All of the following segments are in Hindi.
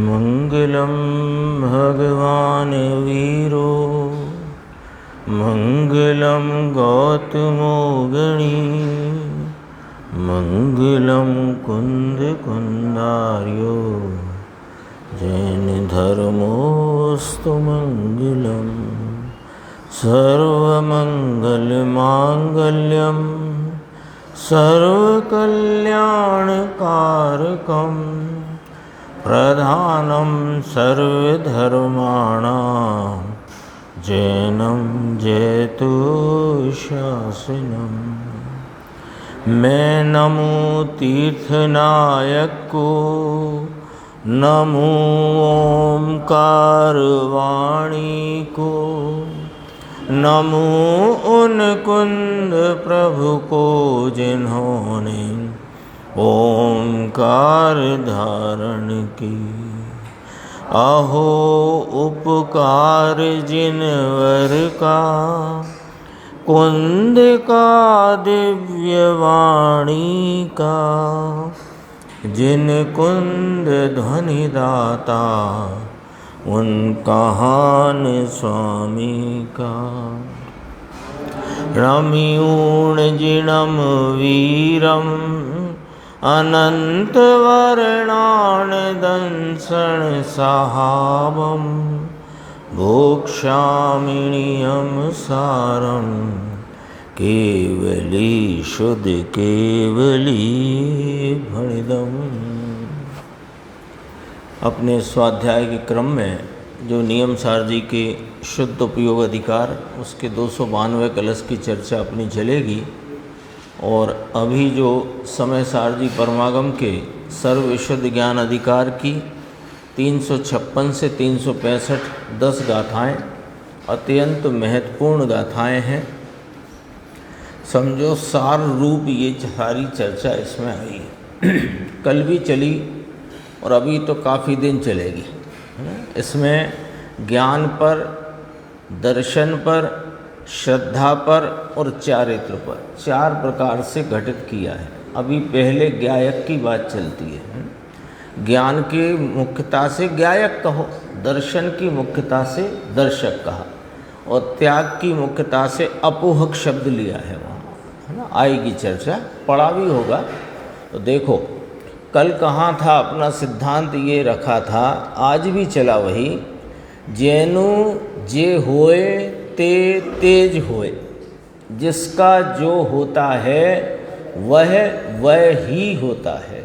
मंगलम भगवान वीरो मंगलम गौतमो गणी मंगलम कुंद कुंदार्यो जैन धर्मोस्तु मंगलम सर्वमंगल मांगल्यम सर्वकल्याणकारकम प्रधानम सर्वधर्माणां जैनम जयतु शासनम। मैं नमो तीर्थनायक को, नमो ओंकार वाणी को, नमो उन कुंद प्रभु को जिन्होंने ओंकार धारण की। अहो उपकार जिनवर का, कुंद का दिव्य वाणी का, जिन कुंद ध्वनि दाता उन कहान स्वामी का। रम्यूण जिणम वीरम अनंत वर्णान दंसन सहावम भोक्ष्यामिनियम सारम केवली शुद्ध केवली भणिदम। अपने स्वाध्याय के क्रम में जो नियम सार जी के शुद्ध उपयोग अधिकार उसके 292 कलश की चर्चा अपनी चलेगी, और अभी जो समय सार जी परमागम के सर्व विशुद्ध ज्ञान अधिकार की 356 से 365 10 गाथाएँ अत्यंत महत्वपूर्ण गाथाएँ हैं। समझो सार रूप ये सारी चर्चा इसमें आई है। कल भी चली और अभी तो काफ़ी दिन चलेगी, है ना। इसमें ज्ञान पर, दर्शन पर, श्रद्धा पर और चारित्र पर 4 प्रकार से घटित किया है। अभी पहले ज्ञायक की बात चलती है। ज्ञान की मुख्यता से ज्ञायक कहो, दर्शन की मुख्यता से दर्शक कहा, और त्याग की मुख्यता से अपोहक शब्द लिया है वहाँ, है ना। आएगी चर्चा, पढ़ा भी होगा। तो देखो कल कहाँ था, अपना सिद्धांत ये रखा था, आज भी चला वही। जैनु जे होए ते तेज होए। जिसका जो होता है वह ही होता है,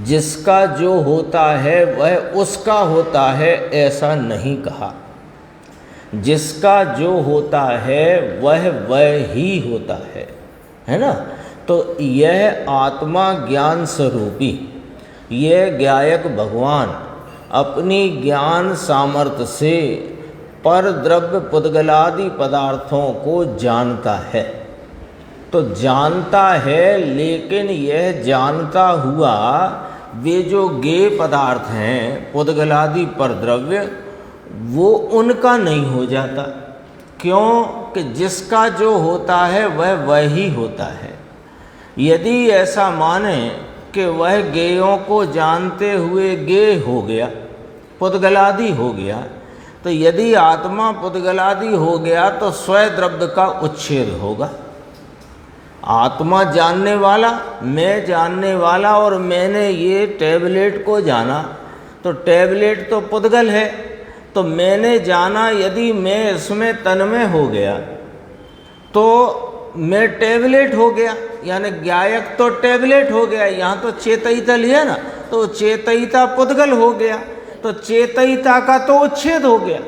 जिसका जो होता है वह उसका होता है, ऐसा नहीं कहा। जिसका जो होता है वह ही होता है ना। तो यह आत्मा ज्ञान स्वरूपी, यह ज्ञायक भगवान अपनी ज्ञान सामर्थ्य से पर द्रव्य पुद्गलादि पदार्थों को जानता है। तो जानता है, लेकिन यह जानता हुआ वे जो ज्ञेय पदार्थ हैं पुद्गलादि पर द्रव्य, वो उनका नहीं हो जाता। क्यों? कि जिसका जो होता है वह ही होता है। यदि ऐसा माने कि वह ज्ञेयों को जानते हुए ज्ञेय हो गया, पुद्गलादि हो गया, तो यदि आत्मा पुद्गलादि हो गया तो स्वद्रव्य का उच्छेद होगा। आत्मा जानने वाला, मैं जानने वाला, और मैंने ये टैबलेट को जाना, तो टैबलेट तो पुद्गल है। तो मैंने जाना, यदि मैं इसमें तन्मय हो गया तो मैं टैबलेट हो गया, यानी ज्ञायक तो टैबलेट हो गया। यहाँ तो चेतयिता लिया ना, तो चेतयिता पुद्गल हो गया, तो चेतयिता का तो उच्छेद हो गया।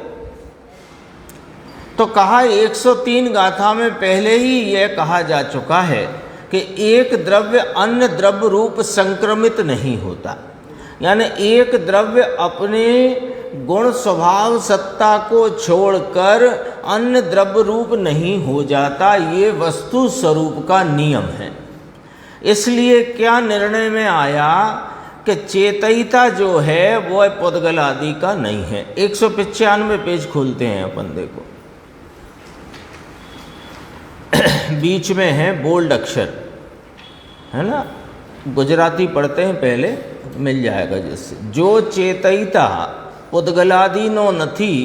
तो कहा 103 गाथा में पहले ही यह कहा जा चुका है कि एक द्रव्य अन्य द्रव्य रूप संक्रमित नहीं होता, यानी एक द्रव्य अपने गुण स्वभाव सत्ता को छोड़कर अन्य द्रव्य रूप नहीं हो जाता। ये वस्तु स्वरूप का नियम है। इसलिए क्या निर्णय में आया कि चेतयिता जो है वो पुद्गल आदि का नहीं है। 195 पेज खोलते हैं अपन, देखो बीच में है बोल्ड अक्षर, है ना, गुजराती पढ़ते हैं पहले, मिल जाएगा जिससे। जो चेतयिता पुद्गलादि नो नथी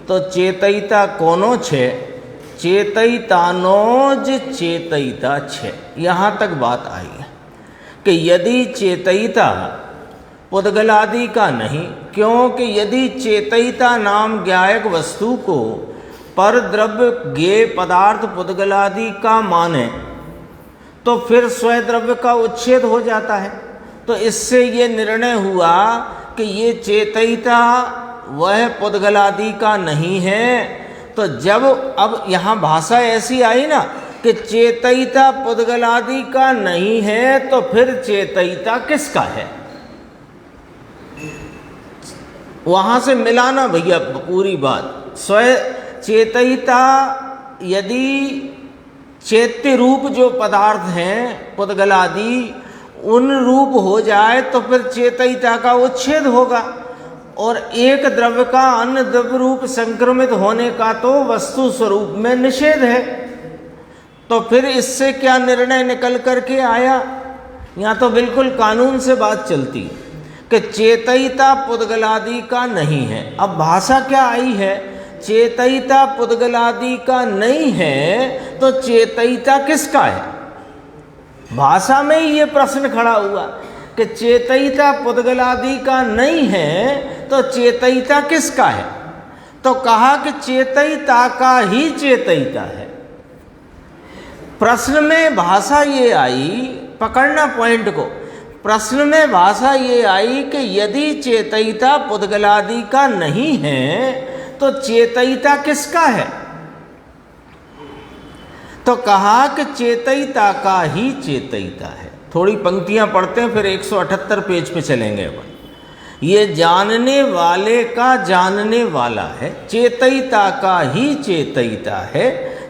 तो चेतयिता कोनो छे, चेतयितानो ज चेतयिता छे। यहाँ तक बात आई है कि यदि चेतयिता पुद्गलादि का नहीं, क्योंकि यदि चेतयिता नाम ज्ञायक वस्तु को पर द्रव्य ज्ञेय पदार्थ पुद्गलादि का माने तो फिर स्वद्रव्य का उच्छेद हो जाता है। तो इससे ये निर्णय हुआ कि ये चेतयिता वह पुद्गलादि का नहीं है। तो जब अब यहाँ भाषा ऐसी आई ना कि चेतयिता पुद्गलादि का नहीं है, तो फिर चेतयिता किसका है? वहाँ से मिलाना भैया पूरी बात। स्व चेतयिता यदि चैत्य रूप जो पदार्थ हैं पुद्गलादि, उन रूप हो जाए तो फिर चेतयिता का उच्छेद होगा, और एक द्रव्य का अन्य द्रव्य रूप संक्रमित होने का तो वस्तु स्वरूप में निषेध है। तो फिर इससे क्या निर्णय निकल करके आया? यहाँ तो बिल्कुल कानून से बात चलती कि चेतयिता पुद्गलादि का नहीं है। अब भाषा क्या आई है? चेतयिता पुद्गलादि का नहीं है तो चेतयिता किसका है? भाषा में ही ये प्रश्न खड़ा हुआ कि चेतयिता पुद्गलादि का नहीं है तो चेतयिता किसका है? तो कहा कि चेतयिता का ही चेतयिता है। प्रश्न में भाषा ये आई, पकड़ना पॉइंट को, प्रश्न में भाषा ये आई कि यदि चेतयिता पुद्गलादि का नहीं है तो चेतयिता किसका है? तो कहा कि चेतयिता का ही चेतयिता है। थोड़ी पंक्तियां पढ़ते हैं, फिर 178 पेज पे चलेंगे अपन। ये जानने वाले का जानने वाला है, चेतयिता का ही चेतयिता है,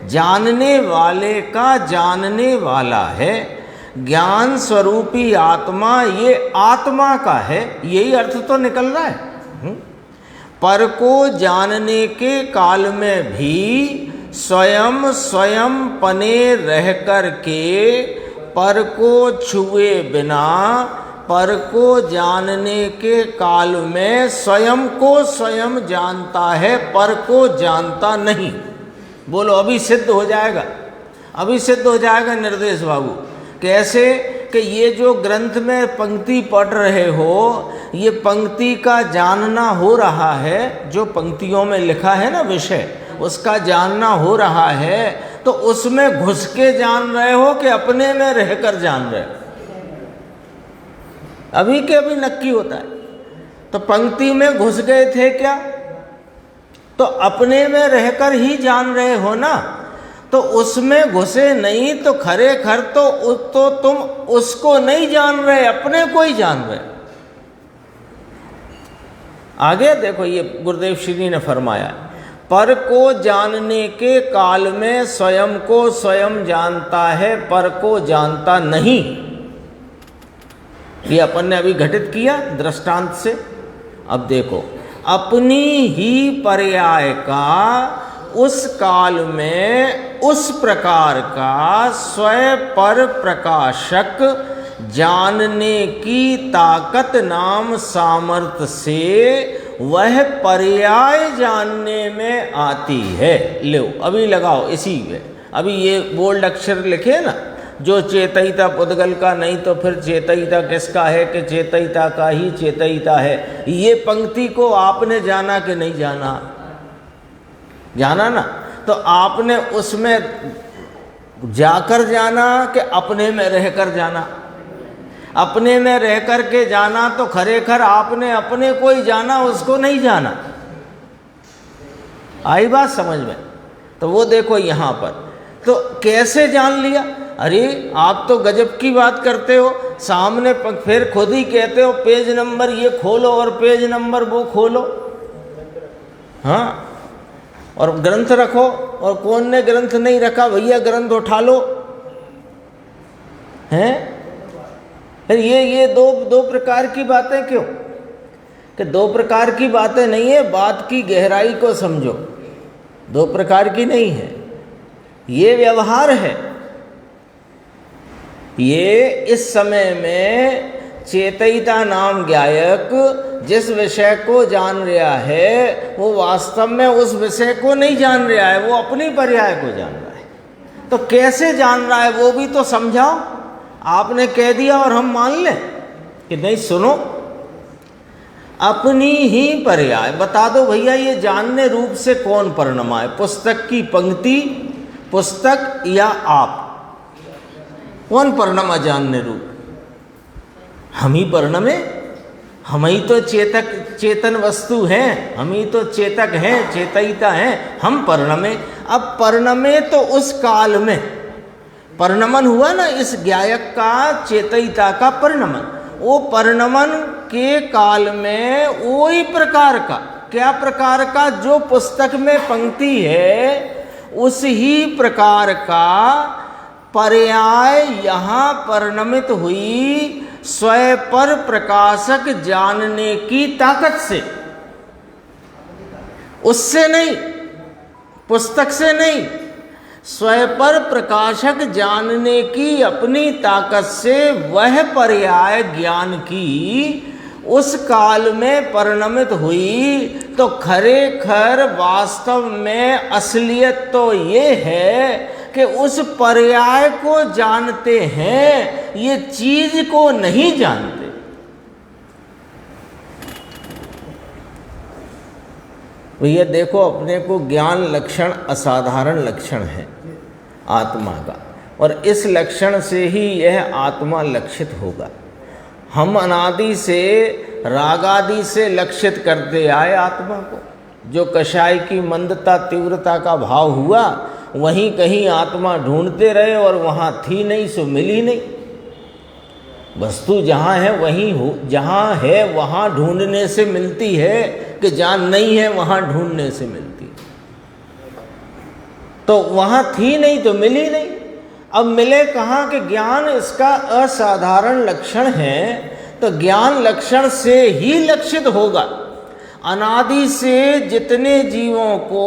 जानने वाले का जानने वाला है, ज्ञान स्वरूपी आत्मा ये आत्मा का है। यही अर्थ तो निकल रहा है। पर को जानने के काल में भी स्वयं स्वयं पने रह कर के पर को छुए बिना, पर को जानने के काल में स्वयं को स्वयं जानता है, पर को जानता नहीं। बोलो अभी सिद्ध हो जाएगा, अभी सिद्ध हो जाएगा निर्देश बाबू। कैसे? कि ये जो ग्रंथ में पंक्ति पढ़ रहे हो, ये पंक्ति का जानना हो रहा है, जो पंक्तियों में लिखा है ना विषय, उसका जानना हो रहा है, तो उसमें घुस के जान रहे हो कि अपने में रहकर जान रहे हो? अभी के अभी नक्की होता है। तो पंक्ति में घुस गए थे क्या? तो अपने में रहकर ही जान रहे हो ना। तो उसमें घुसे नहीं तो खरे खर तो तुम उसको नहीं जान रहे, अपने को ही जान रहे। आगे देखो, ये गुरुदेव श्री ने फरमाया, पर को जानने के काल में स्वयं को स्वयं जानता है, पर को जानता नहीं। ये अपन ने अभी घटित किया दृष्टांत से। अब देखो, अपनी ही पर्याय का उस काल में उस प्रकार का स्वयं पर प्रकाशक जानने की ताकत नाम सामर्थ्य से वह पर्याय जानने में आती है। लो अभी लगाओ इसी में, अभी ये बोल्ड अक्षर लिखे ना, जो चेतयिता पुद्गल का नहीं तो फिर चेतयिता किसका है? कि चेतयिता का ही चेतयिता है। ये पंक्ति को आपने जाना कि नहीं जाना? जाना ना। तो आपने उसमें जाकर जाना कि अपने में रहकर जाना? अपने में रह कर के जाना तो खरेखर आपने अपने को ही जाना, उसको नहीं जाना। आई बात समझ में? तो वो देखो यहाँ पर, तो कैसे जान लिया? अरे आप तो गजब की बात करते हो, सामने फिर खुद ही कहते हो पेज नंबर ये खोलो और पेज नंबर वो खोलो। हाँ, और ग्रंथ रखो, और कौन ने ग्रंथ नहीं रखा? भैया ग्रंथ उठा लो। हैं? फिर ये दो प्रकार की बातें क्यों? कि दो प्रकार की बातें नहीं है, बात की गहराई को समझो। दो प्रकार की नहीं है, ये व्यवहार है। ये इस समय में चेतयिता नाम ज्ञायक जिस विषय को जान रहा है वो वास्तव में उस विषय को नहीं जान रहा है, वो अपनी पर्याय को जान रहा है। तो कैसे जान रहा है वो भी तो समझाओ। आपने कह दिया और हम मान लें कि नहीं, सुनो, अपनी ही पर्याय बता दो भैया। ये जानने रूप से कौन परिणमा है? पुस्तक की पंक्ति, पुस्तक या आप? कौन परिणमा जानने रूप? हम ही परिणमे। हम ही तो चेतन वस्तु हैं, हम ही तो चेतक हैं, चेतयिता हैं, हम परिणमे। अब परिणमे तो उस काल में परिणमन हुआ ना, इस ज्ञायक का, चेतयिता का परिणमन। वो परिणमन के काल में वही प्रकार का, क्या प्रकार का? जो पुस्तक में पंक्ति है उस ही प्रकार का पर्याय यहाँ परिणमित हुई स्वयं पर प्रकाशक जानने की ताकत से। उससे नहीं, पुस्तक से नहीं, स्वयं पर प्रकाशक जानने की अपनी ताकत से वह पर्याय ज्ञान की उस काल में परिणमित हुई। तो खरेखर वास्तव में असलियत तो ये है कि उस पर्याय को जानते हैं, ये चीज को नहीं जानते। भैया देखो, अपने को ज्ञान लक्षण असाधारण लक्षण है आत्मा का, और इस लक्षण से ही यह आत्मा लक्षित होगा। हम अनादि से रागादि से लक्षित करते आए आत्मा को। जो कषाय की मंदता तीव्रता का भाव हुआ, वहीं कहीं आत्मा ढूंढते रहे और वहाँ थी नहीं सो मिली नहीं। वस्तु जहाँ है वहीं हो, जहाँ है वहाँ ढूंढने से मिलती है, कि जहाँ नहीं है वहाँ ढूंढने से मिलती है। तो वहाँ थी नहीं तो मिली नहीं। अब मिले कहाँ? कि ज्ञान इसका असाधारण लक्षण है, तो ज्ञान लक्षण से ही लक्षित होगा। अनादि से जितने जीवों को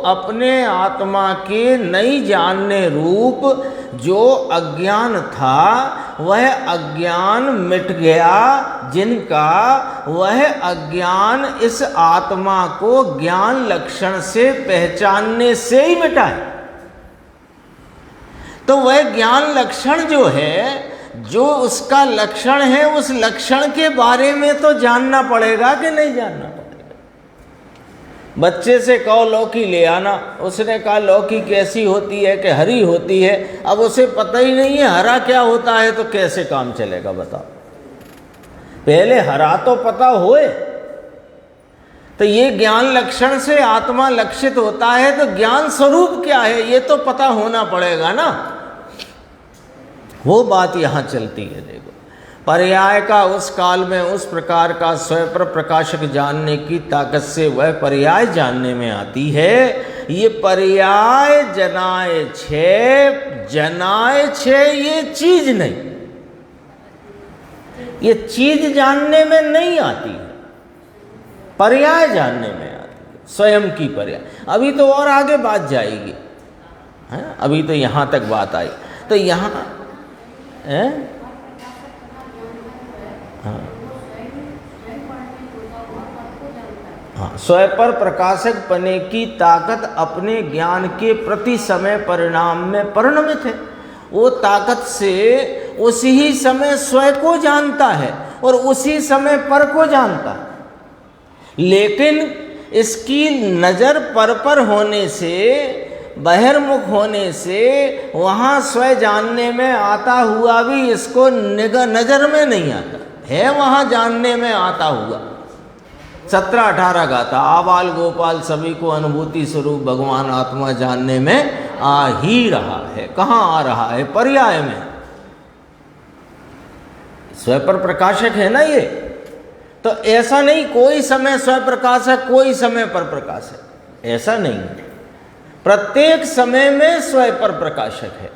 अपने आत्मा के नहीं जानने रूप जो अज्ञान था, वह अज्ञान मिट गया। जिनका वह अज्ञान इस आत्मा को ज्ञान लक्षण से पहचानने से ही मिटा है। तो वह ज्ञान लक्षण जो है, जो उसका लक्षण है, उस लक्षण के बारे में तो जानना पड़ेगा कि नहीं जानना पड़ेगा? बच्चे से कहो लौकी ले आना, उसने कहा लौकी कैसी होती है? कि हरी होती है। अब उसे पता ही नहीं है हरा क्या होता है, तो कैसे काम चलेगा बताओ? पहले हरा तो पता होए। तो ये ज्ञान लक्षण से आत्मा लक्षित होता है, तो ज्ञान स्वरूप क्या है ये तो पता होना पड़ेगा ना। वो बात यहाँ चलती है। देखो, पर्याय का उस काल में उस प्रकार का स्वयं पर प्रकाशक जानने की ताकत से वह पर्याय जानने में आती है। ये पर्याय जनाए छे ये चीज नहीं, ये चीज जानने में नहीं आती है, पर्याय जानने में आती है, स्वयं की पर्याय। अभी तो और आगे बात जाएगी, है? अभी तो यहाँ तक बात आई। तो यहाँ हाँ, स्वयं पर प्रकाशक बने की ताकत अपने ज्ञान के प्रति समय परिणाम में परिणमित है। वो ताकत से उसी ही समय स्वयं को जानता है और उसी समय पर को जानता है। लेकिन इसकी नज़र पर होने से, बहिर्मुख होने से, वहाँ स्वयं जानने में आता हुआ भी इसको नज़र में नहीं आता है, वहाँ जानने में आता हुआ। 17-18 गाथा, आबाल गोपाल सभी को अनुभूति स्वरूप भगवान आत्मा जानने में आ ही रहा है। कहाँ आ रहा है? पर्याय में। स्वयं पर प्रकाशक है ना ये। तो ऐसा नहीं कोई समय स्वयं प्रकाशक, कोई समय पर प्रकाशक, ऐसा नहीं। प्रत्येक समय में स्वयं पर प्रकाशक है,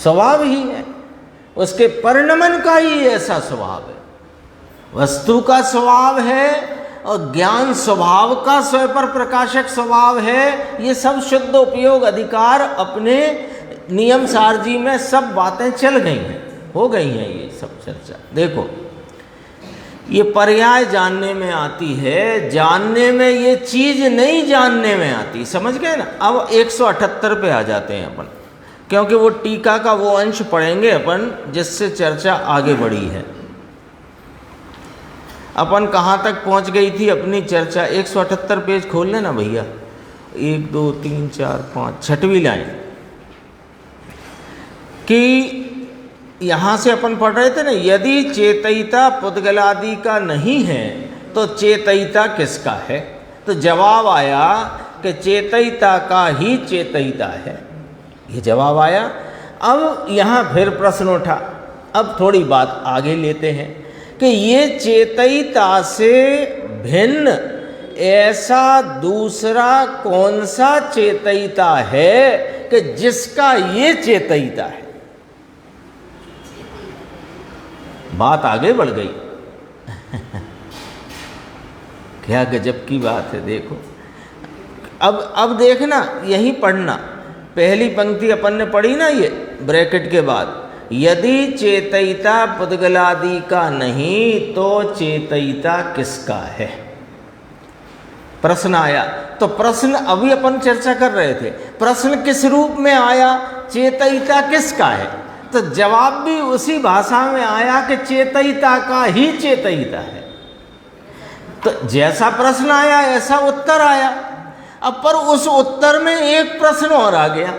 स्वभाव ही है। उसके परिणमन का ही ऐसा स्वभाव है। वस्तु का स्वभाव है और ज्ञान स्वभाव का स्वयं पर प्रकाशक स्वभाव है। ये सब शुद्ध उपयोग अधिकार अपने नियम सारजी में सब बातें चल गई हैं, हो गई हैं ये सब चर्चा। देखो ये पर्याय जानने में आती है, जानने में ये चीज नहीं जानने में आती, समझ गए ना। अब 178 पे आ जाते हैं अपन, क्योंकि वो टीका का वो अंश पढ़ेंगे अपन जिससे चर्चा आगे बढ़ी है। अपन कहाँ तक पहुँच गई थी अपनी चर्चा? 178 पेज खोल लेना भैया, 1 2 3 4 5 छठवीं लाइन कि यहाँ से अपन पढ़ रहे थे ना, यदि चेतयिता पुद्गलादि का नहीं है तो चेतयिता किसका है? तो जवाब आया कि चेतयिता का ही चेतयिता है, ये जवाब आया। अब यहाँ फिर प्रश्न उठा, अब थोड़ी बात आगे लेते हैं कि ये चेतयिता से भिन्न ऐसा दूसरा कौन सा चेतयिता है कि जिसका ये चेतयिता है। बात आगे बढ़ गई क्या गजब की बात है। देखो अब देखना, यही पढ़ना, पहली पंक्ति अपन ने पढ़ी ना, ये ब्रैकेट के बाद, यदि चेतयिता पुद्गलादि का नहीं तो चेतयिता किसका है? प्रश्न आया। तो प्रश्न अभी अपन चर्चा कर रहे थे, प्रश्न किस रूप में आया? चेतयिता किसका है? तो जवाब भी उसी भाषा में आया कि चेतयिता का ही चेतयिता है। तो जैसा प्रश्न आया ऐसा उत्तर आया। अब पर उस उत्तर में एक प्रश्न और आ गया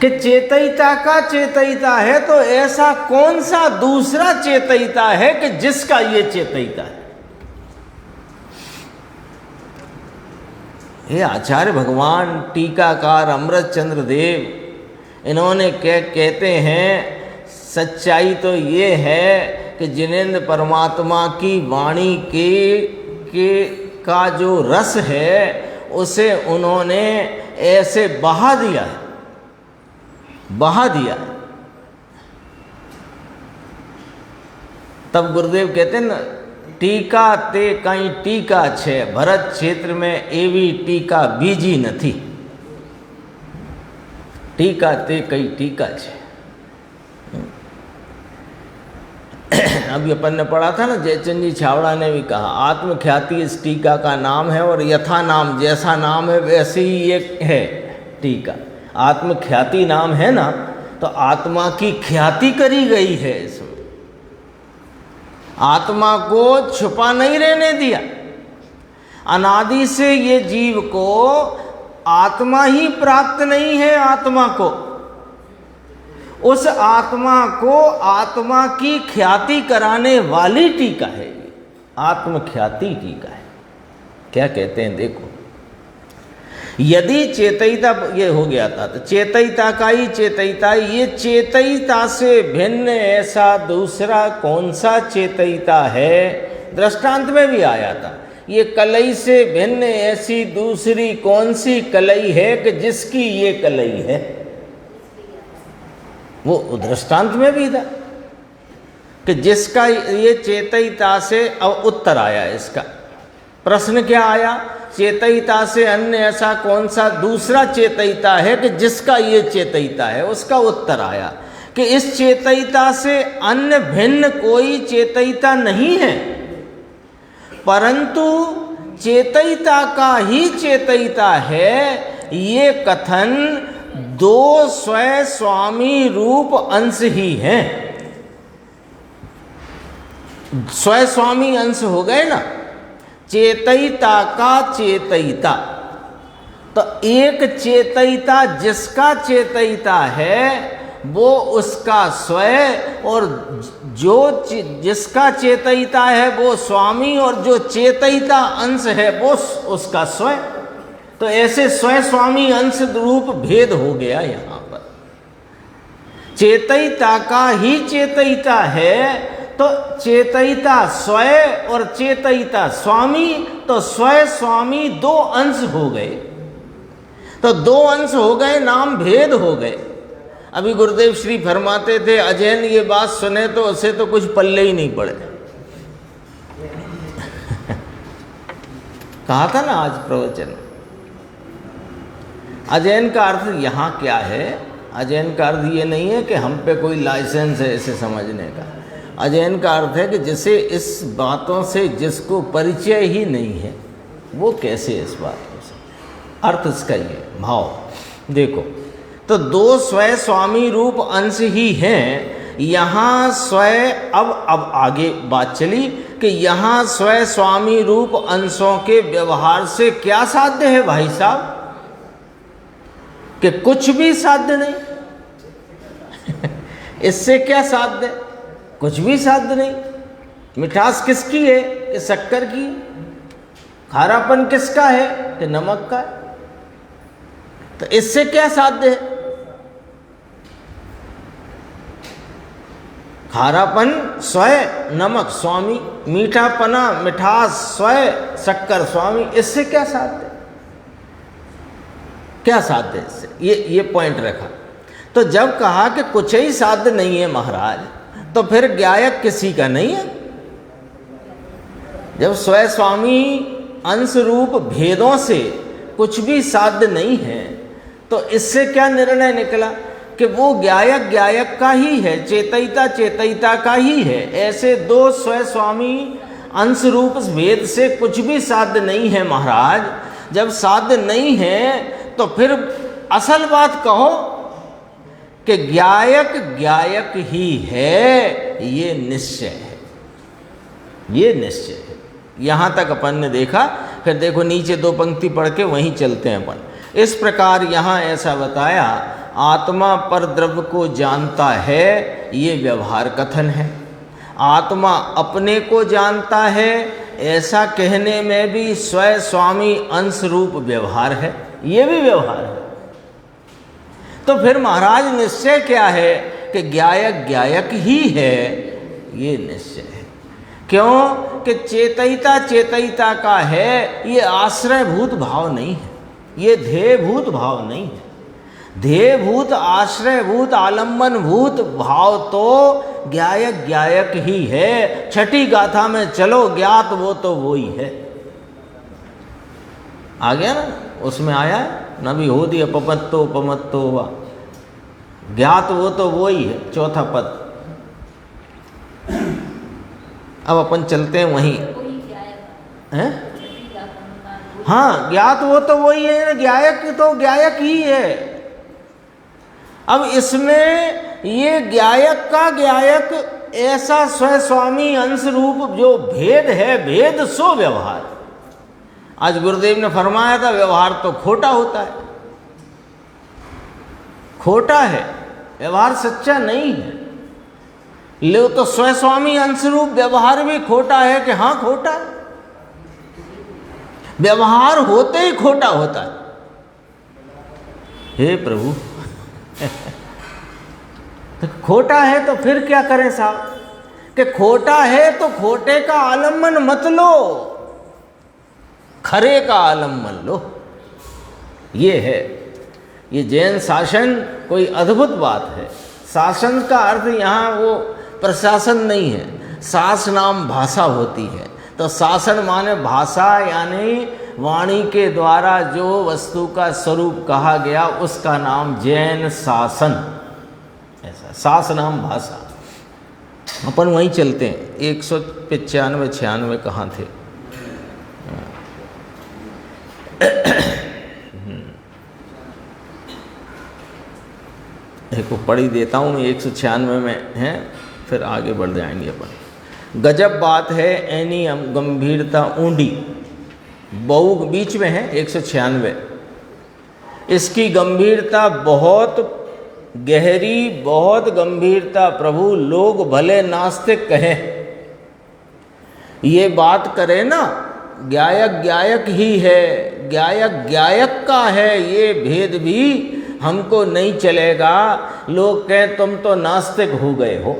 कि चेतयिता का चेतयिता है तो ऐसा कौन सा दूसरा चेतयिता है कि जिसका ये चेतयिता है? ये आचार्य भगवान टीकाकार अमृतचंद्र देव इन्होंने कहते हैं, सच्चाई तो ये है कि जिनेंद्र परमात्मा की वाणी का जो रस है उसे उन्होंने ऐसे बहा दिया है, बहा दिया है। तब गुरुदेव कहते हैं ना, टीका ते कई टीका छे, भरत क्षेत्र में एवी टीका बीजी नहीं। टीका ते कई टीका छे। अभी अपन ने पढ़ा था ना, जयचंद जी छावड़ा ने भी कहा, आत्मख्याति इस टीका का नाम है और यथा नाम, जैसा नाम है वैसे ही ये है टीका। आत्मख्याति नाम है ना, तो आत्मा की ख्याति करी गई है इसमें, आत्मा को छुपा नहीं रहने दिया। अनादि से ये जीव को आत्मा ही प्राप्त नहीं है, आत्मा को, उस आत्मा को आत्मा की ख्याति कराने वाली टीका है ये, आत्मख्याति टीका है। क्या कहते हैं देखो, यदि चेतयिता, ये हो गया था, तो चेतयिता का ही चेतयिता, ये चेतयिता से भिन्न ऐसा दूसरा कौन सा चेतयिता है? दृष्टांत में भी आया था, ये कलई से भिन्न ऐसी दूसरी कौन सी कलई है कि जिसकी ये कलई है? वो दृष्टांत में भी था कि जिसका ये चेतयिता से। अब उत्तर आया इसका, प्रश्न क्या आया? चेतयिता से अन्य ऐसा कौन सा दूसरा चेतयिता है कि जिसका ये चेतयिता है? उसका उत्तर आया कि इस चेतयिता से अन्य भिन्न कोई चेतयिता नहीं है, परंतु चेतयिता का ही चेतयिता है। ये कथन दो स्वयं स्वामी रूप अंश ही हैं। स्वयं स्वामी अंश हो गए ना, चेतयिता का चेतयिता। तो एक चेतयिता जिसका चेतयिता है वो उसका स्वयं, और जो जिसका चेतयिता है वो स्वामी, और जो चेतयिता अंश है वो उसका स्वयं। तो ऐसे स्वयं स्वामी अंश रूप भेद हो गया यहाँ पर। चेतयिता का ही चेतयिता है तो चेतयिता स्वयं और चेतयिता स्वामी, तो स्वयं स्वामी दो अंश हो गए। तो दो अंश हो गए, नाम भेद हो गए। अभी गुरुदेव श्री फरमाते थे अजैन ये बात सुने तो उसे तो कुछ पल्ले ही नहीं पड़े। कहा था ना आज प्रवचन। अजैन का अर्थ यहाँ क्या है? अजैन का अर्थ ये नहीं है कि हम पे कोई लाइसेंस है इसे समझने का। अजैन का अर्थ है कि जिसे इस बातों से जिसको परिचय ही नहीं है वो कैसे इस बात को। अर्थ इसका ये भाव देखो, तो दो स्वयं स्वामी रूप अंश ही हैं। यहाँ स्वयं अब आगे बात चली कि यहाँ स्वयं स्वामी रूप अंशों के व्यवहार से क्या साध्य है भाई साहब? कि कुछ भी साध्य नहीं। इससे क्या साध्य? कुछ भी साध्य नहीं। मिठास किसकी है? कि शक्कर की। खारापन किसका है? कि नमक का है। तो इससे क्या साध्य है? खारापन स्वयं नमक स्वामी, मीठापना मिठास स्वयं शक्कर स्वामी। इससे क्या साध्य? क्या साध्य इससे? ये पॉइंट रखा। तो जब कहा कि कुछ ही साध्य नहीं है महाराज, तो फिर ज्ञायक किसी का नहीं है। जब स्वयं स्वामी अंश रूप भेदों से कुछ भी साध्य नहीं है, तो इससे क्या निर्णय निकला कि वो ज्ञायक का ही है, चेतयिता का ही है। ऐसे दो स्वयं स्वामी अंश रूप भेद से कुछ भी साध्य नहीं है महाराज। जब साध्य नहीं है तो फिर असल बात कहो कि ज्ञायक ही है, ये निश्चय है, ये निश्चय है। यहाँ तक अपन ने देखा। फिर देखो नीचे दो पंक्ति पढ़ के वहीं चलते हैं अपन। इस प्रकार यहाँ ऐसा बताया, आत्मा पर द्रव्य को जानता है, ये व्यवहार कथन है। आत्मा अपने को जानता है, ऐसा कहने में भी स्वयं स्वामी अंश रूप व्यवहार है, ये भी व्यवहार है। तो फिर महाराज निश्चय क्या है? कि ज्ञायक ही है, ये निश्चय है। क्यों? कि चेतयिता का है, ये आश्रयभूत भाव नहीं है, ये ध्येयभूत भाव नहीं है। ध्येयभूत आश्रयभूत आलम्बनभूत भाव तो ज्ञायक ही है। छठी गाथा में चलो, ज्ञात वो तो वो ही है। आ गया ना, उसमें आया है न भी हो दिया पमत्तो हुआ, ज्ञात वो तो वो ही है, चौथा पद। अब अपन चलते हैं वहीं हैं। हाँ, ज्ञात वो तो वही है, ज्ञायक तो ज्ञायक ही है। अब इसमें ये ज्ञायक का ज्ञायक ऐसा स्वयं स्वामी अंश रूप जो भेद है, भेद सो व्यवहार। आज गुरुदेव ने फरमाया था व्यवहार तो खोटा होता है, खोटा है, व्यवहार सच्चा नहीं है। ले तो स्वयं स्वामी अंश रूप व्यवहार भी खोटा है कि हाँ खोटा है। व्यवहार होते ही खोटा होता है। हे प्रभु, तो खोटा है तो फिर क्या करें साहब? कि खोटा है तो खोटे का आलम्बन मत लो, खरे का आलम्बन लो। ये है, ये जैन शासन कोई अद्भुत बात है। शासन का अर्थ यहाँ वो प्रशासन नहीं है, शास नाम भाषा होती है। तो शासन माने भाषा, यानी वाणी के द्वारा जो वस्तु का स्वरूप कहा गया उसका नाम जैन शासन। ऐसा शास नाम भाषा। अपन वहीं चलते हैं। 195-96 कहाँ थे? देखो पढ़ ही देता हूँ, 196 में है, फिर आगे बढ़ जाएंगे अपन। गजब बात है ऐनी गंभीरता ऊंडी, बहु बीच में है 196। इसकी गंभीरता बहुत गहरी, बहुत गंभीरता प्रभु, लोग भले नास्तिक कहें। ये बात करे ना, ज्ञायक ही है, ज्ञायक का है, ये भेद भी हमको नहीं चलेगा। लोग कहें तुम तो नास्तिक हो गए हो,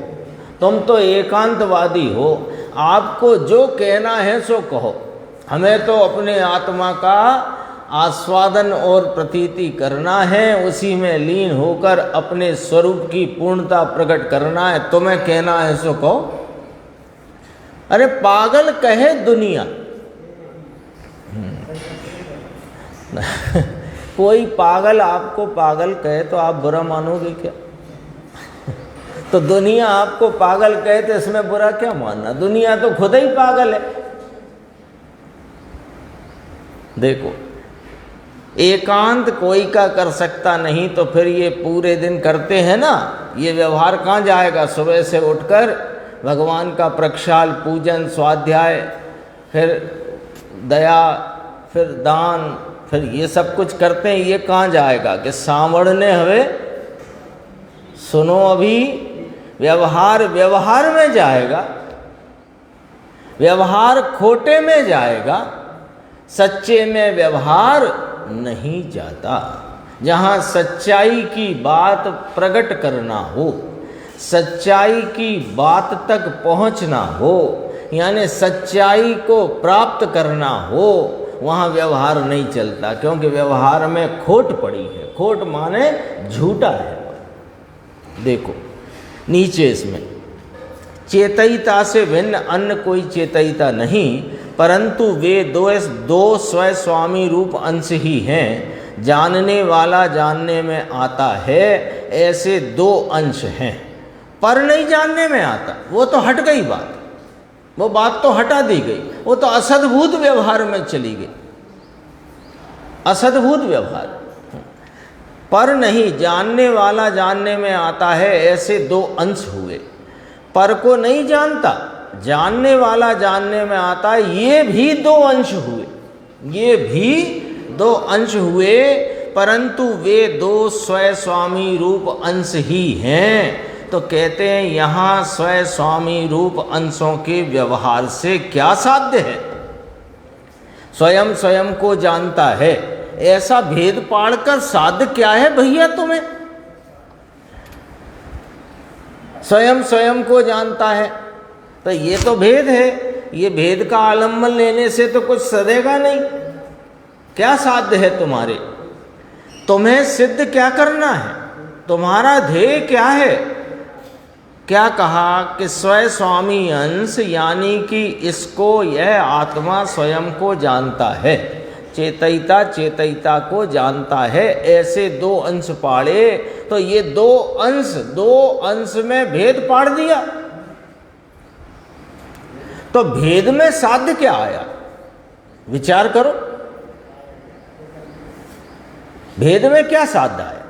तुम तो एकांतवादी हो, आपको जो कहना है सो कहो, हमें तो अपने आत्मा का आस्वादन और प्रतीति करना है, उसी में लीन होकर अपने स्वरूप की पूर्णता प्रकट करना है। तुम्हें कहना है सो कहो। अरे पागल कहे दुनिया कोई पागल आपको पागल कहे तो आप बुरा मानोगे क्या? तो दुनिया आपको पागल कहे तो इसमें बुरा क्या मानना? दुनिया तो खुद ही पागल है। देखो, एकांत कोई का कर सकता नहीं, तो फिर ये पूरे दिन करते हैं ना, ये व्यवहार कहाँ जाएगा? सुबह से उठकर भगवान का प्रक्षाल, पूजन, स्वाध्याय, फिर दया, फिर दान, फिर ये सब कुछ करते हैं, ये कहाँ जाएगा? कि सामड़ने हवे सुनो अभी, व्यवहार व्यवहार में जाएगा, व्यवहार खोटे में जाएगा, सच्चे में व्यवहार नहीं जाता। जहाँ सच्चाई की बात प्रकट करना हो, सच्चाई की बात तक पहुँचना हो, यानी सच्चाई को प्राप्त करना हो, वहाँ व्यवहार नहीं चलता, क्योंकि व्यवहार में खोट पड़ी है। खोट माने झूठा है। देखो नीचे इसमें, चेतयिता से भिन्न अन्य कोई चेतयिता नहीं, परंतु वे दो स्वस्वामी रूप अंश ही हैं। जानने वाला जानने में आता है, ऐसे दो अंश हैं। पर नहीं जानने में आता, वो तो हट गई बात, वो बात तो हटा दी गई, वो तो असद्भुत व्यवहार में चली गई, असद्भुत व्यवहार। पर नहीं, जानने वाला जानने में आता है, ऐसे दो अंश हुए। पर को नहीं जानता, जानने वाला जानने में आता है, ये भी दो अंश हुए, ये भी दो अंश हुए, परंतु वे दो स्वस्वामी रूप अंश ही हैं। तो कहते हैं यहाँ स्वस्वामी रूप अंशों के व्यवहार से क्या साध्य है? स्वयं स्वयं को जानता है, ऐसा भेद पाड़कर साध्य क्या है भैया तुम्हें? स्वयं स्वयं को जानता है तो ये तो भेद है, ये भेद का आलम्बन लेने से तो कुछ सदेगा नहीं। क्या साध्य है तुम्हारे? तुम्हें सिद्ध क्या करना है? तुम्हारा ध्येय क्या है? क्या कहा कि स्वस्वामी अंश, यानी कि इसको यह आत्मा स्वयं को जानता है, चेतयिता चेतयिता को जानता है, ऐसे दो अंश पाड़े। तो ये दो अंश में भेद पाड़ दिया, तो भेद में साध्य क्या आया? विचार करो, भेद में क्या साध्य आया?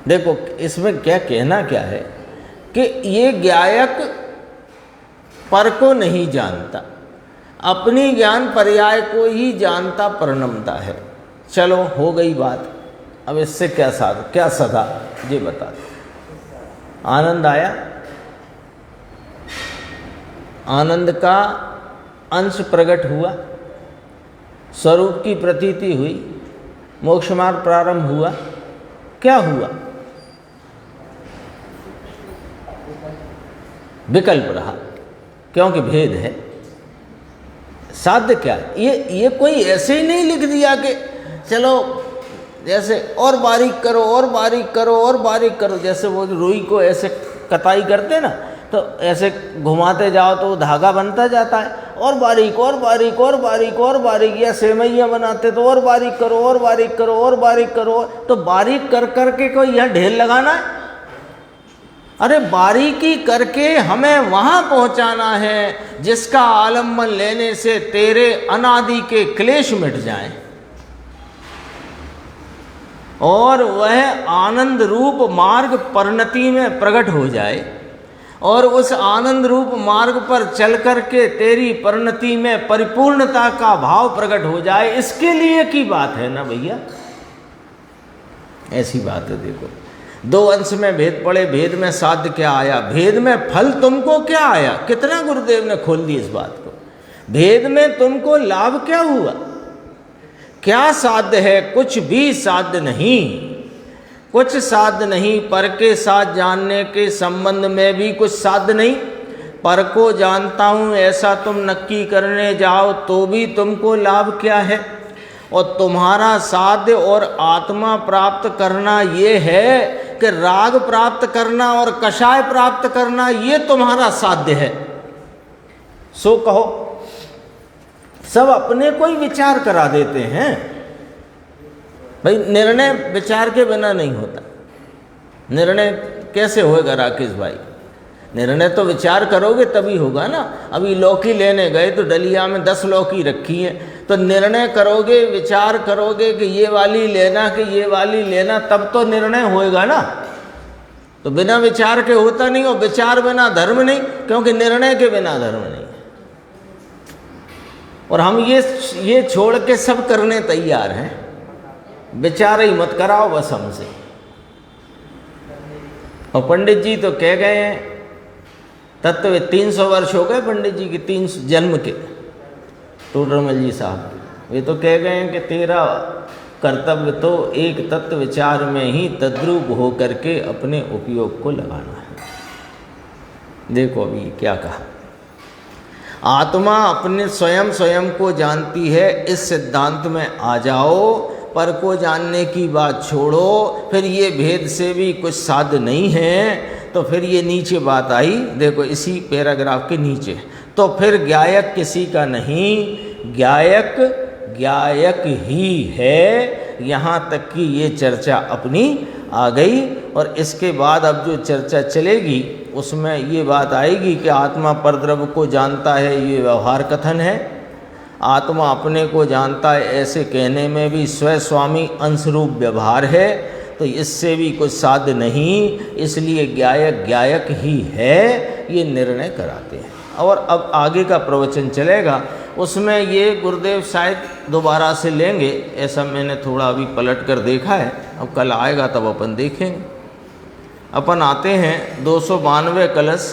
देखो इसमें क्या कहना क्या है कि ये ज्ञायक पर को नहीं जानता, अपनी ज्ञान पर्याय को ही जानता परिणमता है। चलो हो गई बात, अब इससे क्या सदा ये बता दो। आनंद आया, आनंद का अंश प्रकट हुआ, स्वरूप की प्रतीति हुई, मोक्ष मार्ग प्रारंभ हुआ। क्या हुआ? विकल्प रहा, क्योंकि भेद है। साध्य क्या है? ये कोई ऐसे ही नहीं लिख दिया कि चलो जैसे और बारीक करो और बारीक करो और बारीक करो, जैसे वो रुई को ऐसे कताई करते ना, तो ऐसे घुमाते जाओ तो धागा बनता जाता है, और बारीक और बारीक और बारीक और बारीक, या सेवैयाँ बनाते तो और बारीक करो और बारीक करो और बारीक करो, तो बारीक कर करके कोई यह ढेर लगाना है? अरे बारीकी करके हमें वहाँ पहुँचाना है जिसका आलम्बन लेने से तेरे अनादि के क्लेश मिट जाएं और वह आनंद रूप मार्ग परिणति में प्रकट हो जाए, और उस आनंद रूप मार्ग पर चल करके तेरी परिणति में परिपूर्णता का भाव प्रकट हो जाए। इसके लिए की बात है ना भैया, ऐसी बात है। देखो दो अंश में भेद पड़े, भेद में साध्य क्या आया? भेद में फल तुमको क्या आया? कितना गुरुदेव ने खोल दी इस बात को। भेद में तुमको लाभ क्या हुआ? क्या साध्य है? कुछ भी साध्य नहीं, कुछ साध्य नहीं। पर के साथ जानने के संबंध में भी कुछ साध्य नहीं। पर को जानता हूँ ऐसा तुम नक्की करने जाओ तो भी तुमको लाभ क्या है? और तुम्हारा साध्य और आत्मा प्राप्त करना ये है कि राग प्राप्त करना और कषाय प्राप्त करना ये तुम्हारा साध्य है। सो कहो। सब अपने को ही विचार करा देते हैं। भाई निर्णय विचार के बिना नहीं होता। निर्णय कैसे होएगा राकेश भाई? निर्णय तो विचार करोगे तभी होगा ना। अभी लौकी लेने गए तो डलिया में 10 लौकी रखी है, तो निर्णय करोगे, विचार करोगे कि ये वाली लेना कि ये वाली लेना, तब तो निर्णय होएगा ना। तो बिना विचार के होता नहीं, और विचार बिना धर्म नहीं, क्योंकि निर्णय के बिना धर्म नहीं। और हम ये छोड़ के सब करने तैयार हैं। विचार ही मत कराओ बस हमसे। और पंडित जी तो कह गए हैं, तत्व 300 वर्ष हो गए पंडित जी के 300 जन्म के, टोडरमल जी साहब। वे तो कह गए हैं कि तेरा कर्तव्य तो एक तत्व विचार में ही तद्रूप हो करके अपने उपयोग को लगाना है। देखो अभी क्या कहा, आत्मा अपने स्वयं को जानती है, इस सिद्धांत में आ जाओ। पर को जानने की बात छोड़ो, फिर ये भेद से भी कुछ साध्य नहीं है। तो फिर ये नीचे बात आई, देखो इसी पैराग्राफ के नीचे, तो फिर ज्ञायक किसी का नहीं, ज्ञायक ही है। यहाँ तक कि ये चर्चा अपनी आ गई। और इसके बाद अब जो चर्चा चलेगी उसमें ये बात आएगी कि आत्मा परद्रव्य को जानता है, ये व्यवहार कथन है। आत्मा अपने को जानता है, ऐसे कहने में भी स्वस्वामी अंशरूप व्यवहार है। तो इससे भी कुछ साध्य नहीं, इसलिए ज्ञायक ही है, ये निर्णय कराते हैं। और अब आगे का प्रवचन चलेगा, उसमें ये गुरुदेव शायद दोबारा से लेंगे, ऐसा मैंने थोड़ा अभी पलट कर देखा है। अब कल आएगा तब अपन देखेंगे। अपन आते हैं 292 कलश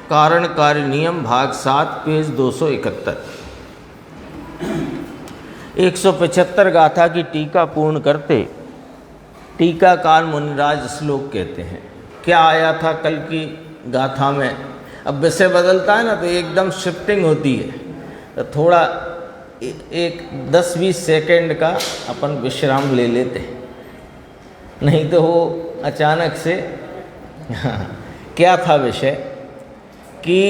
कारण कार्य नियम भाग 7 पेज 271। 175 गाथा की टीका पूर्ण करते टीकाकार मुनिराज श्लोक कहते हैं। क्या आया था कल की गाथा में? अब विषय बदलता है ना, तो एकदम शिफ्टिंग होती है, तो थोड़ा एक 10-20 सेकेंड का अपन विश्राम ले लेते हैं, नहीं तो वो अचानक से क्या था विषय कि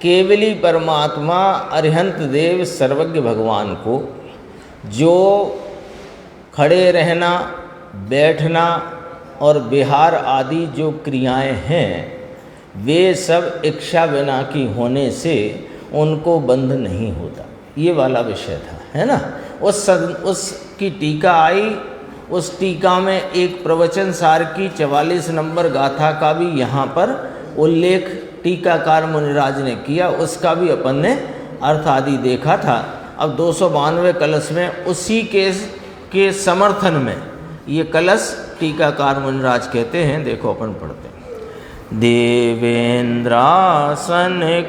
केवली परमात्मा अरिहंत देव सर्वज्ञ भगवान को जो खड़े रहना, बैठना और विहार आदि जो क्रियाएं हैं, वे सब इच्छा बिना की होने से उनको बंध नहीं होता। ये वाला विषय था, है ना। उसकी टीका आई। उस टीका में एक प्रवचन सार की 44 नंबर गाथा का भी यहाँ पर उल्लेख टीकाकार मुनिराज ने किया, उसका भी अपन ने अर्थ आदि देखा था। अब 292 कलश में उसी के समर्थन में ये कलश टीकाकार मुनिराज कहते हैं। देखो अपन पढ़ते हैं। देवेंद्रासन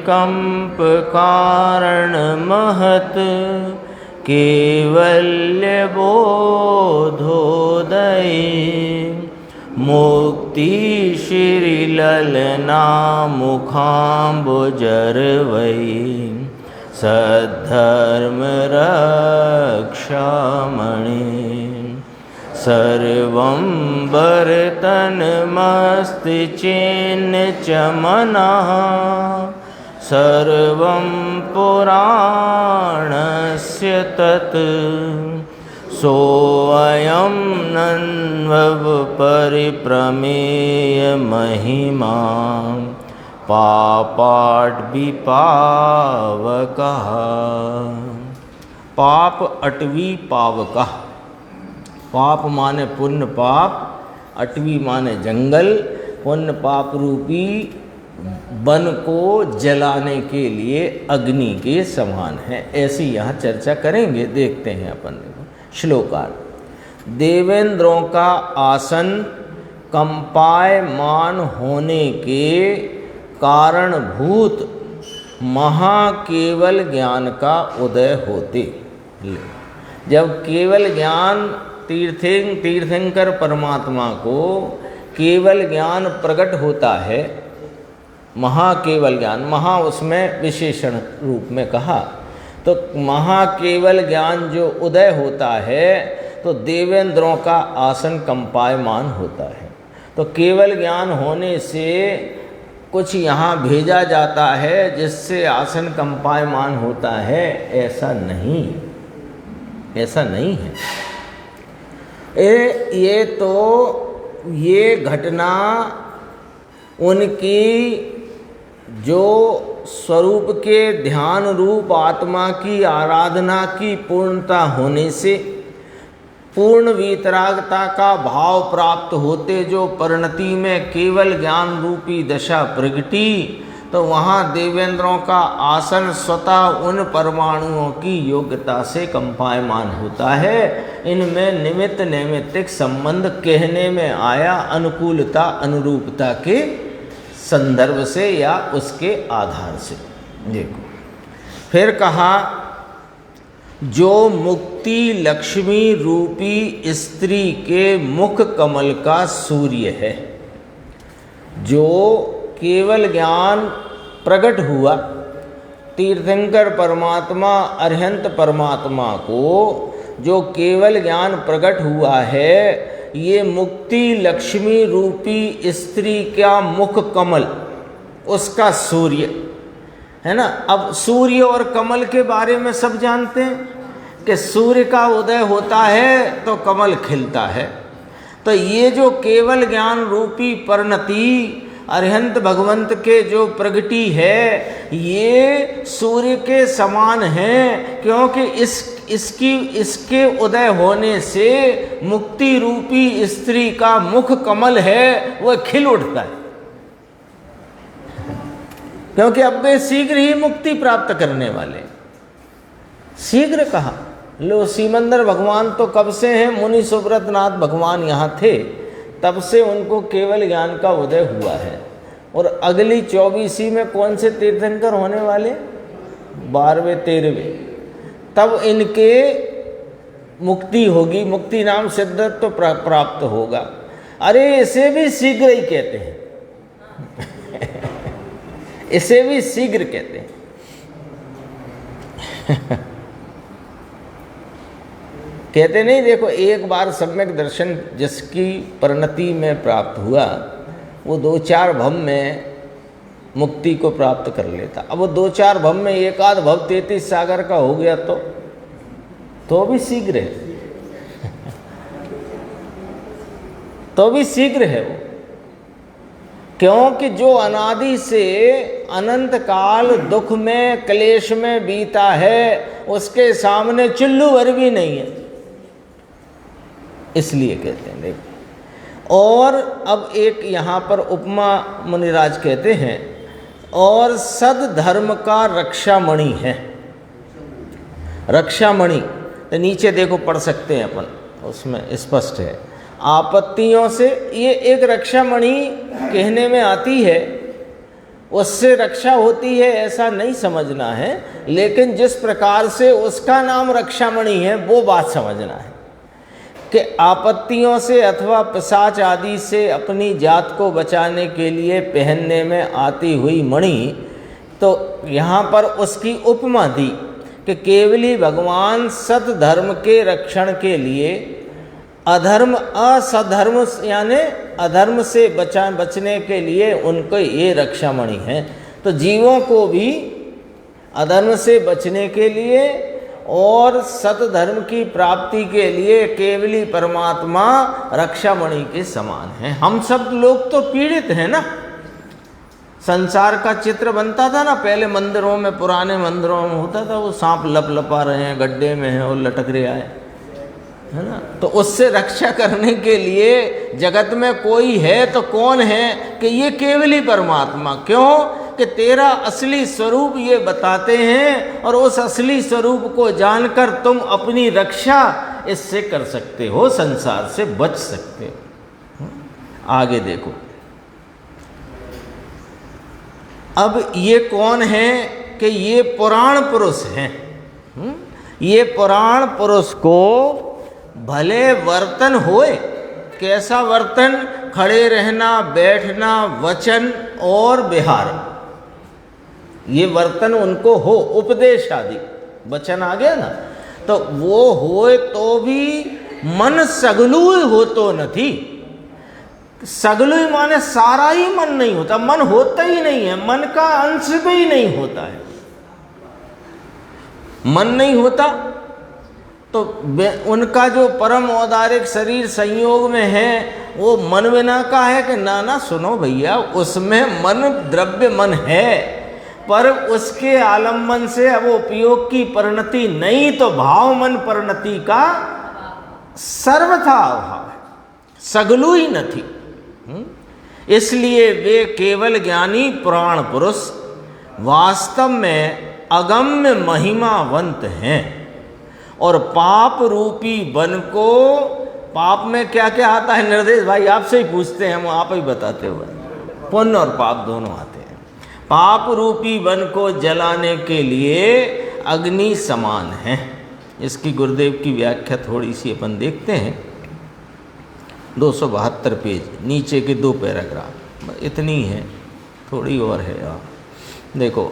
कंप कारण महत केवल्य बोधोदय मुक्ति श्री ललना मुखाम्बुजर वै सद्धर्म रक्षामणि सर्वं बर्तनमस्ति चेन्न चमनः सर्वं पुराणस्य तत् सोऽयं नन्वव परिप्रमेय महिमा पापाड्विपावकः। पाप अटवी पावकः। पाप माने पुण्य पाप, अटवी माने जंगल, पुण्य पाप रूपी वन को जलाने के लिए अग्नि के समान है। ऐसी यहाँ चर्चा करेंगे, देखते हैं अपन। श्लोकार्थ। देवेंद्रों का आसन कंपायमान होने के कारणभूत महाकेवल ज्ञान का उदय होते। जब केवल ज्ञान तीर्थंकर परमात्मा को केवल ज्ञान प्रकट होता है, महाकेवल ज्ञान, महा उसमें विशेषण रूप में कहा, तो महाकेवल ज्ञान जो उदय होता है तो देवेंद्रों का आसन कंपायमान होता है। तो केवल ज्ञान होने से कुछ यहाँ भेजा जाता है जिससे आसन कंपायमान होता है, ऐसा नहीं, ऐसा नहीं है। ये घटना उनकी जो स्वरूप के ध्यान रूप आत्मा की आराधना की पूर्णता होने से पूर्ण वीतरागता का भाव प्राप्त होते जो परिणति में केवल ज्ञान रूपी दशा प्रगटी, तो वहाँ देवेंद्रों का आसन स्वतः उन परमाणुओं की योग्यता से कंपायमान होता है। इनमें निमित्त नैमित्तिक संबंध कहने में आया अनुकूलता अनुरूपता के संदर्भ से या उसके आधार से। देखो फिर कहा, जो मुक्ति लक्ष्मी रूपी स्त्री के मुख कमल का सूर्य है, जो केवल ज्ञान प्रकट हुआ तीर्थंकर परमात्मा अरहंत परमात्मा को, जो केवल ज्ञान प्रकट हुआ है, ये मुक्ति लक्ष्मी रूपी स्त्री का मुख कमल, उसका सूर्य है ना। अब सूर्य और कमल के बारे में सब जानते हैं कि सूर्य का उदय होता है तो कमल खिलता है। तो ये जो केवल ज्ञान रूपी परिणति अरहंत भगवंत के जो प्रगति है, ये सूर्य के समान है, क्योंकि इसके उदय होने से मुक्ति रूपी स्त्री का मुख कमल है वह खिल उठता है, क्योंकि अब वे शीघ्र ही मुक्ति प्राप्त करने वाले। शीघ्र कहा, लो सीमंदर भगवान तो कब से हैं, मुनि सुब्रतनाथ भगवान यहाँ थे तब से उनको केवल ज्ञान का उदय हुआ है। और अगली 24वीं में कौन से तीर्थंकर होने वाले, 12वें 13वें, तब इनके मुक्ति होगी, मुक्ति नाम सिद्धत्व प्राप्त होगा। अरे इसे भी शीघ्र ही कहते हैं इसे भी शीघ्र कहते हैं कहते नहीं, देखो एक बार सम्यक दर्शन जिसकी परिणति में प्राप्त हुआ, वो 2-4 भव में मुक्ति को प्राप्त कर लेता। अब वो 2-4 भव में एक आध भव 33 सागर का हो गया तो भी शीघ्र है तो भी शीघ्र है वो, क्योंकि जो अनादि से अनंत काल दुख में क्लेश में बीता है, उसके सामने चुल्लू भर भी नहीं है, इसलिए कहते हैं। देखो, और अब एक यहाँ पर उपमा मुनिराज कहते हैं, और सद्धर्म का रक्षामणि है। रक्षामणि तो नीचे देखो पढ़ सकते हैं अपन, उसमें स्पष्ट है। आपत्तियों से ये एक रक्षामणि कहने में आती है, उससे रक्षा होती है ऐसा नहीं समझना है, लेकिन जिस प्रकार से उसका नाम रक्षामणि है वो बात समझना है कि आपत्तियों से अथवा पिशाच आदि से अपनी जात को बचाने के लिए पहनने में आती हुई मणि। तो यहाँ पर उसकी उपमा दी कि केवली भगवान सद्धर्म के रक्षण के लिए अधर्म असधर्म यानी अधर्म से बचने के लिए उनको ये रक्षामणि है। तो जीवों को भी अधर्म से बचने के लिए और सतधर्म की प्राप्ति के लिए केवली परमात्मा रक्षामणि के समान है। हम सब लोग तो पीड़ित हैं ना, संसार का चित्र बनता था ना पहले मंदिरों में, पुराने मंदिरों में होता था वो सांप लपलपा रहे हैं, गड्ढे में हैं और लटक रहे है ना। तो उससे रक्षा करने के लिए जगत में कोई है तो कौन है कि ये केवली परमात्मा। क्यों कि तेरा असली स्वरूप ये बताते हैं, और उस असली स्वरूप को जानकर तुम अपनी रक्षा इससे कर सकते हो, संसार से बच सकते हो। आगे देखो, अब ये कौन है कि ये पुराण पुरुष हैं। ये पुराण पुरुष को भले वर्तन होए, कैसा वर्तन, खड़े रहना, बैठना, वचन और विहार, ये वर्तन उनको हो, उपदेश आदि वचन आ गया ना। तो वो होए तो भी मन सगलुई हो तो नहीं। सगलुई माने सारा ही मन नहीं होता, मन होता ही नहीं है, मन का अंश भी नहीं होता है। मन नहीं होता तो उनका जो परम औदारिक शरीर संयोग में है वो मन बिना का है कि ना ना सुनो भैया, उसमें मन द्रव्य मन है, पर उसके आलम्बन से अब उपयोग की परिणति नहीं, तो भाव मन परिणति का सर्वथा अभाव है, सगलू ही नहीं। इसलिए वे केवल ज्ञानी पुराण पुरुष वास्तव में अगम्य महिमावंत हैं और पाप रूपी वन को, पाप में क्या क्या आता है निर्देश भाई आपसे ही पूछते हैं, हम आप ही बताते हुए, पुण्य और पाप दोनों आते हैं। पाप रूपी वन को जलाने के लिए अग्नि समान है। इसकी गुरुदेव की व्याख्या थोड़ी सी अपन देखते हैं, 272 पेज, नीचे के 2 पैराग्राफ, इतनी है, थोड़ी और है यार। देखो,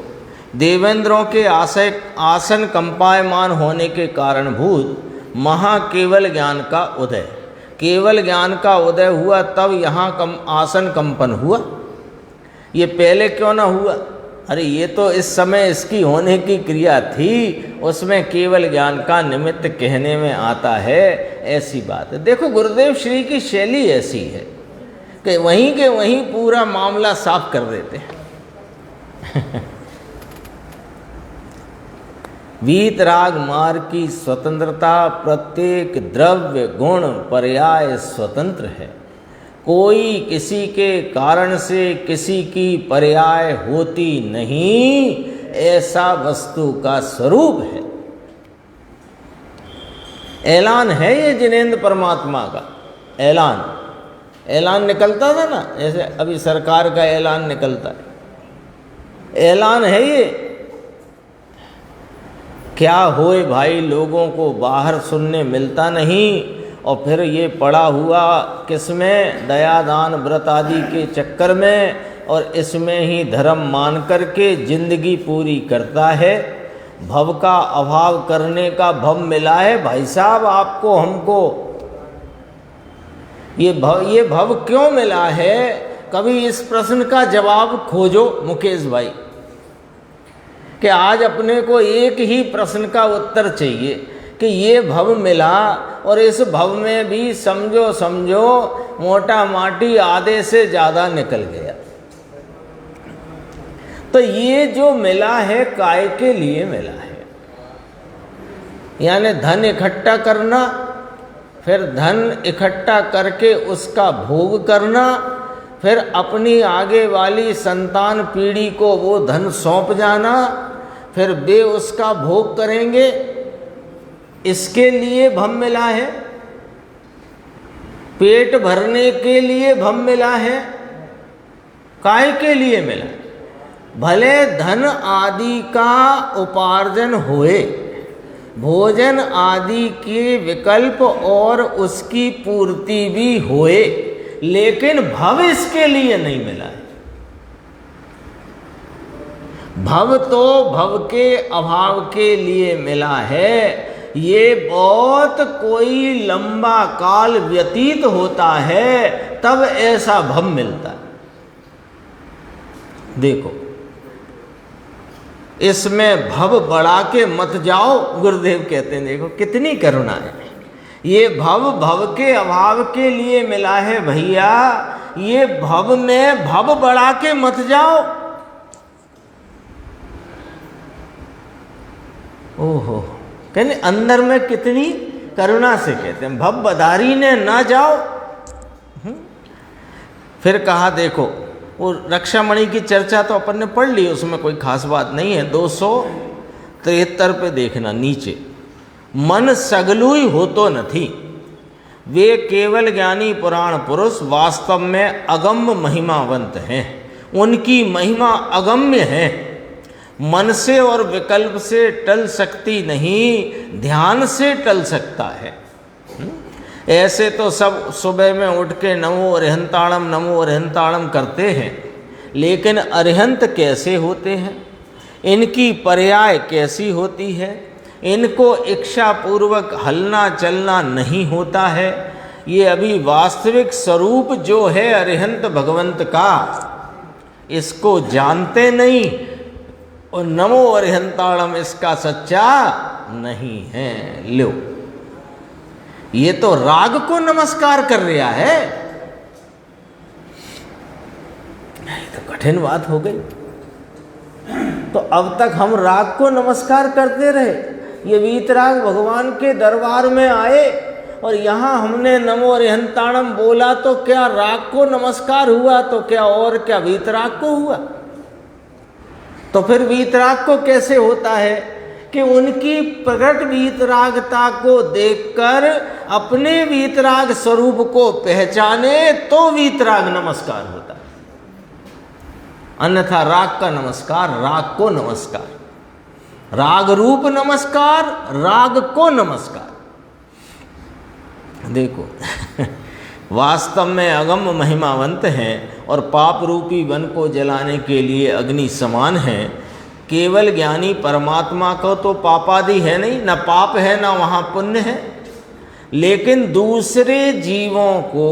देवेंद्रों के आसन कंपायमान होने के कारणभूत महाकेवल ज्ञान का उदय, केवल ज्ञान का उदय हुआ तब यहाँ आसन कंपन हुआ। ये पहले क्यों ना हुआ? अरे ये तो इस समय इसकी होने की क्रिया थी, उसमें केवल ज्ञान का निमित्त कहने में आता है, ऐसी बात है। देखो गुरुदेव श्री की शैली ऐसी है कि वहीं के वहीं पूरा मामला साफ कर देते हैं। वीतराग मार्ग की स्वतंत्रता प्रत्येक द्रव्य गुण पर्याय स्वतंत्र है, कोई किसी के कारण से किसी की पर्याय होती नहीं, ऐसा वस्तु का स्वरूप है। ऐलान है ये जिनेंद्र परमात्मा का ऐलान निकलता था ना, जैसे अभी सरकार का ऐलान निकलता है, ऐलान है ये। क्या होए भाई, लोगों को बाहर सुनने मिलता नहीं, और फिर ये पड़ा हुआ किसमें, दयादान व्रत आदि के चक्कर में, और इसमें ही धर्म मान करके जिंदगी पूरी करता है। भव का अभाव करने का भव मिला है भाई साहब आपको हमको। ये भव क्यों मिला है, कभी इस प्रश्न का जवाब खोजो मुकेश भाई, कि आज अपने को एक ही प्रश्न का उत्तर चाहिए कि ये भव मिला, और इस भव में भी समझो मोटा माटी आधे से ज़्यादा निकल गया। तो ये जो मिला है काय के लिए मिला है? यानी धन इकट्ठा करना, फिर धन इकट्ठा करके उसका भोग करना, फिर अपनी आगे वाली संतान पीढ़ी को वो धन सौंप जाना, फिर वे उसका भोग करेंगे, इसके लिए भव मिला है। पेट भरने के लिए भव मिला है, काय के लिए मिला? भले धन आदि का उपार्जन होए, भोजन आदि के विकल्प और उसकी पूर्ति भी होए, लेकिन भव इसके लिए नहीं मिला है। भव तो भव के अभाव के लिए मिला है। ये बहुत कोई लंबा काल व्यतीत होता है तब ऐसा भव मिलता है। देखो, इसमें भव बढ़ा के मत जाओ, गुरुदेव कहते हैं। देखो कितनी करुणा है। ये भव के अभाव के लिए मिला है भैया, ये भव में भव बढ़ा के मत जाओ। ओहो, कहने अंदर में कितनी करुणा से कहते हैं, भव बधारी ने ना जाओ। फिर कहा, देखो वो रक्षामणि की चर्चा तो अपन ने पढ़ ली, उसमें कोई खास बात नहीं है। 273 पे देखना नीचे, मन सगलुई हो तो नहीं, वे केवल ज्ञानी पुराण पुरुष वास्तव में अगम्य महिमावंत हैं, उनकी महिमा अगम्य है, मन से और विकल्प से टल सकती नहीं, ध्यान से टल सकता है। ऐसे तो सब सुबह में उठ के नमो अरिहंताणम करते हैं, लेकिन अरिहंत कैसे होते हैं, इनकी पर्याय कैसी होती है, इनको इच्छा पूर्वक हलना चलना नहीं होता है। ये अभी वास्तविक स्वरूप जो है अरिहंत भगवंत का, इसको जानते नहीं और नमो अरिहंताणम इसका सच्चा नहीं है। लो, ये तो राग को नमस्कार कर रहा है। ये तो कठिन बात हो गई। तो अब तक हम राग को नमस्कार करते रहे, ये वीतराग भगवान के दरबार में आए और यहाँ हमने नमो अरिहंताणम बोला, तो क्या राग को नमस्कार हुआ? तो क्या और क्या वीतराग को हुआ? तो फिर वीतराग को कैसे होता है कि उनकी प्रकट वीतरागता को देखकर अपने वीतराग स्वरूप को पहचाने तो वीतराग नमस्कार होता है। अन्यथा राग का नमस्कार, राग को नमस्कार, राग रूप नमस्कार, राग को नमस्कार। देखो वास्तव में अगम महिमावंत हैं और पाप रूपी वन को जलाने के लिए अग्नि समान है। केवल ज्ञानी परमात्मा को तो पापादि है नहीं, ना पाप है ना वहाँ पुण्य है। लेकिन दूसरे जीवों को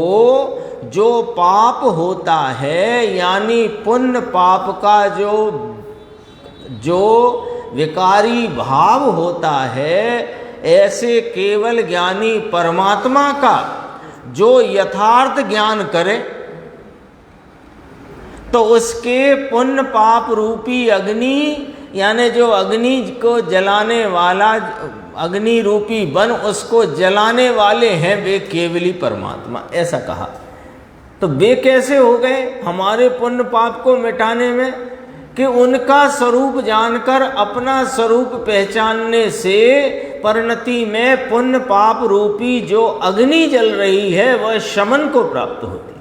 जो पाप होता है, यानी पुण्य पाप का जो विकारी भाव होता है, ऐसे केवल ज्ञानी परमात्मा का जो यथार्थ ज्ञान करे तो उसके पुण्य पाप रूपी अग्नि, यानी जो अग्नि को जलाने वाला अग्नि रूपी वन, उसको जलाने वाले हैं वे केवली परमात्मा। ऐसा कहा। तो वे कैसे हो गए हमारे पुण्य पाप को मिटाने में? कि उनका स्वरूप जानकर अपना स्वरूप पहचानने से परिणति में पुण्य पाप रूपी जो अग्नि जल रही है वह शमन को प्राप्त होती है,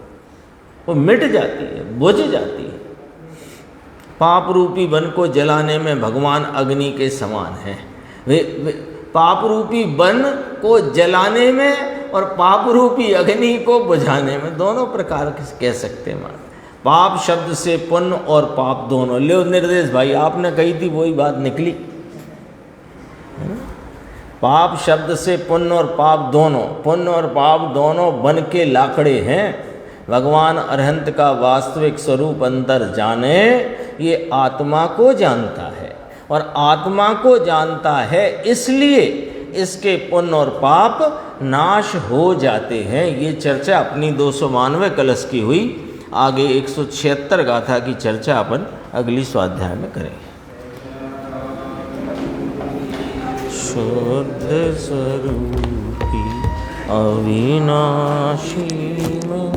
वो मिट जाती है, बुझ जाती है। पाप रूपी वन को जलाने में भगवान अग्नि के समान है। वे पाप रूपी वन को जलाने में और पाप रूपी अग्नि को बुझाने में दोनों प्रकार कह सकते हैं। पाप शब्द से पुण्य और पाप दोनों। ले निर्देश भाई, आपने कही थी वही बात निकली। पाप शब्द से पुण्य और पाप दोनों, पुण्य और पाप दोनों बन के लाकड़े हैं। भगवान अरिहंत का वास्तविक स्वरूप अंदर जाने, ये आत्मा को जानता है और आत्मा को जानता है इसलिए इसके पुण्य और पाप नाश हो जाते हैं। ये चर्चा अपनी 292वें कलश की हुई। आगे 176 गाथा की चर्चा अपन अगली स्वाध्याय में करेंगे। शुद्ध स्वरूपी अविनाशी में